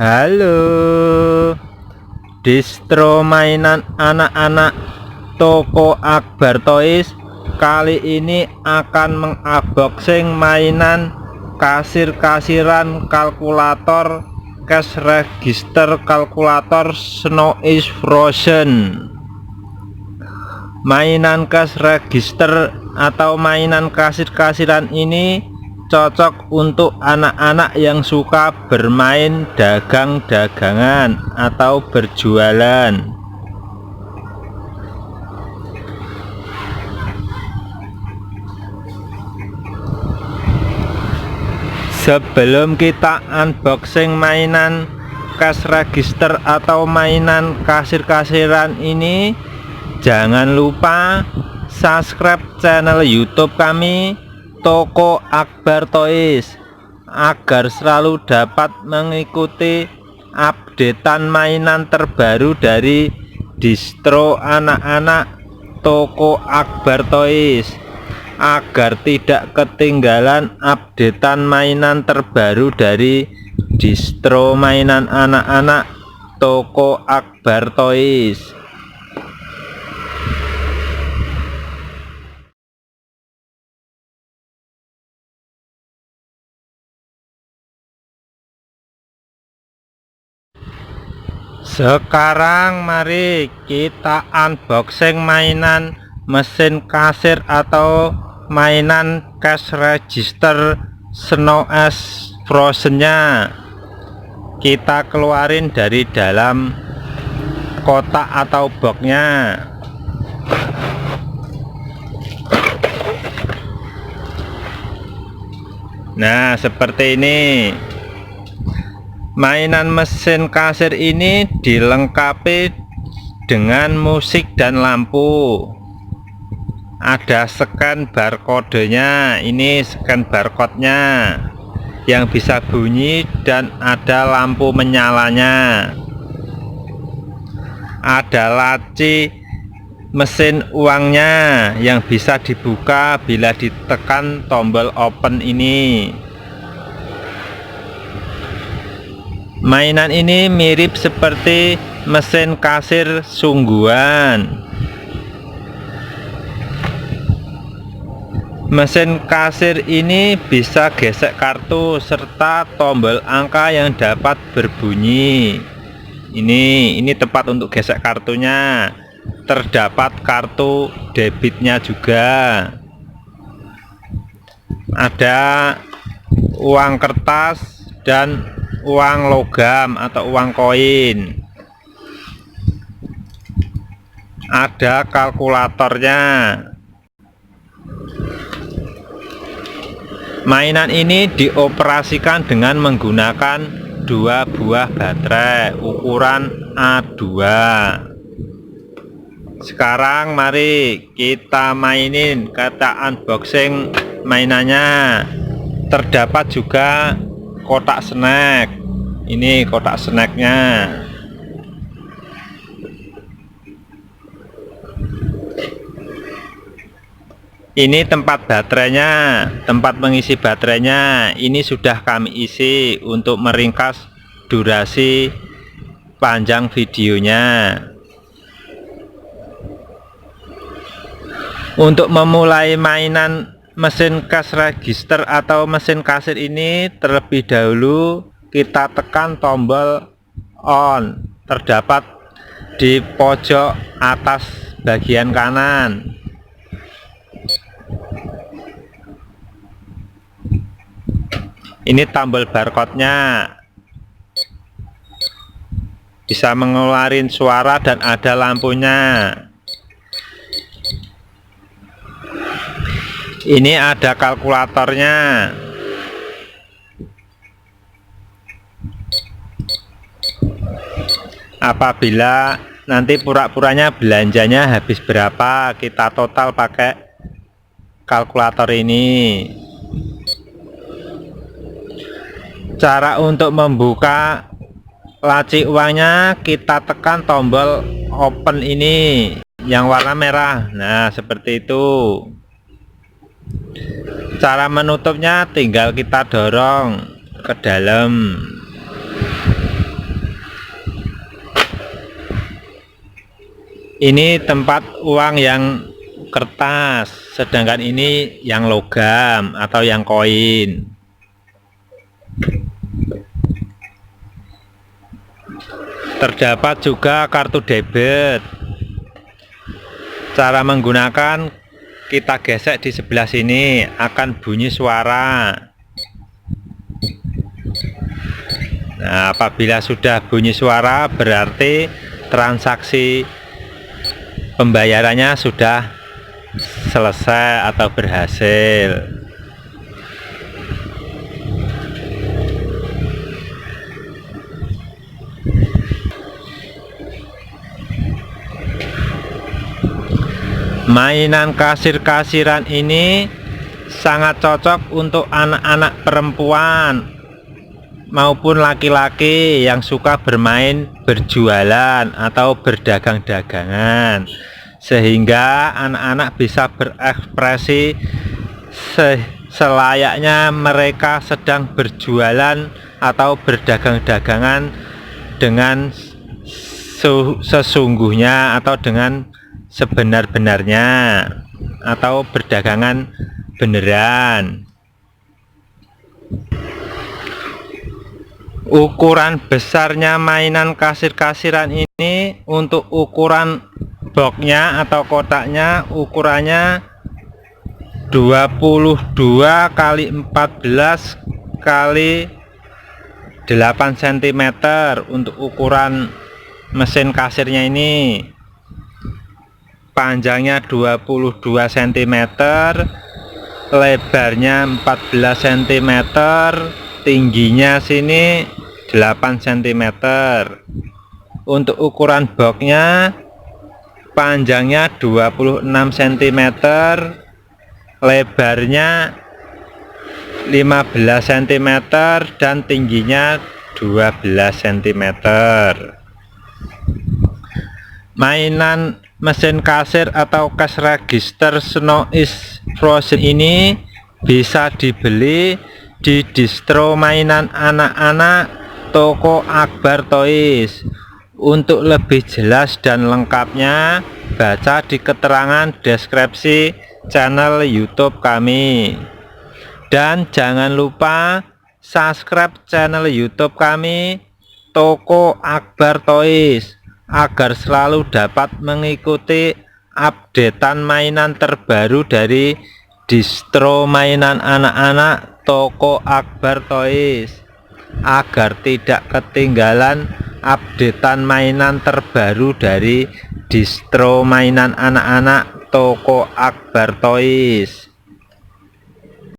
Halo, distro mainan anak-anak toko Akbar Toys kali ini akan mengunboxing mainan kasir-kasiran kalkulator cash register kalkulator Snow is Frozen. Mainan cash register atau mainan kasir-kasiran ini cocok untuk anak-anak yang suka bermain dagang-dagangan atau berjualan. Sebelum kita unboxing mainan cash register atau mainan kasir-kasiran ini, jangan lupa subscribe channel YouTube kami Toko Akbar Toys agar selalu dapat mengikuti updatean mainan terbaru dari distro anak-anak Toko Akbar Toys, agar tidak ketinggalan updatean mainan terbaru dari distro mainan anak-anak Toko Akbar Toys. Sekarang mari kita unboxing mainan mesin kasir atau mainan cash register Snow is Frozen nya. Kita keluarin dari dalam kotak atau boxnya. Nah, seperti ini. Mainan mesin kasir ini dilengkapi dengan musik dan lampu. Ada scan barcode-nya, ini scan barcode-nya yang bisa bunyi, dan ada lampu menyalanya. Ada laci mesin uangnya yang bisa dibuka bila ditekan tombol open ini. Mainan ini mirip seperti mesin kasir sungguhan. Mesin kasir ini bisa gesek kartu serta tombol angka yang dapat berbunyi. Ini tepat untuk gesek kartunya. Terdapat kartu debitnya juga. Ada uang kertas dan uang logam atau uang koin. Ada kalkulatornya. Mainan ini dioperasikan dengan menggunakan 2 buah baterai ukuran A2. Sekarang mari kita mainin, kita unboxing mainannya. Terdapat juga kotak snack. Ini kotak snacknya. Ini tempat baterainya, tempat mengisi baterainya. Ini sudah kami isi untuk meringkas durasi panjang videonya. Untuk memulai mainan mesin cash register atau mesin kasir ini, terlebih dahulu kita tekan tombol on, terdapat di pojok atas bagian kanan. Ini tombol barcode-nya, bisa mengeluarkan suara dan ada lampunya. Ini ada kalkulatornya. Apabila nanti pura-puranya belanjanya habis berapa, kita total pakai kalkulator ini. Cara untuk membuka laci uangnya, kita tekan tombol open ini yang warna merah. Nah, seperti itu. Cara menutupnya tinggal kita dorong ke dalam. Ini tempat uang yang kertas, sedangkan ini yang logam atau yang koin. Terdapat juga kartu debit. Cara menggunakan, kita gesek di sebelah sini akan bunyi suara. Nah, apabila sudah bunyi suara berarti transaksi pembayarannya sudah selesai atau berhasil. Mainan kasir-kasiran ini sangat cocok untuk anak-anak perempuan maupun laki-laki yang suka bermain berjualan atau berdagang-dagangan, sehingga anak-anak bisa berekspresi selayaknya mereka sedang berjualan atau berdagang-dagangan dengan sesungguhnya atau dengan sebenar-benarnya atau berdagangan beneran. Ukuran besarnya mainan kasir-kasiran ini untuk ukuran boxnya atau kotaknya ukurannya 22 kali 14 kali 8 cm untuk ukuran mesin kasirnya ini. Panjangnya 22 cm, lebarnya 14 cm, tingginya sini 8 cm. Untuk ukuran boxnya panjangnya 26 cm, lebarnya 15 cm, dan tingginya 12 cm. Mainan mesin kasir atau cash register Snow is Frozen ini bisa dibeli di distro mainan anak-anak toko Akbar Toys. Untuk lebih jelas dan lengkapnya, baca di keterangan deskripsi channel YouTube kami. Dan jangan lupa subscribe channel YouTube kami Toko Akbar Toys agar selalu dapat mengikuti updatean mainan terbaru dari distro mainan anak-anak Toko Akbar Toys, agar tidak ketinggalan updatean mainan terbaru dari distro mainan anak-anak Toko Akbar Toys.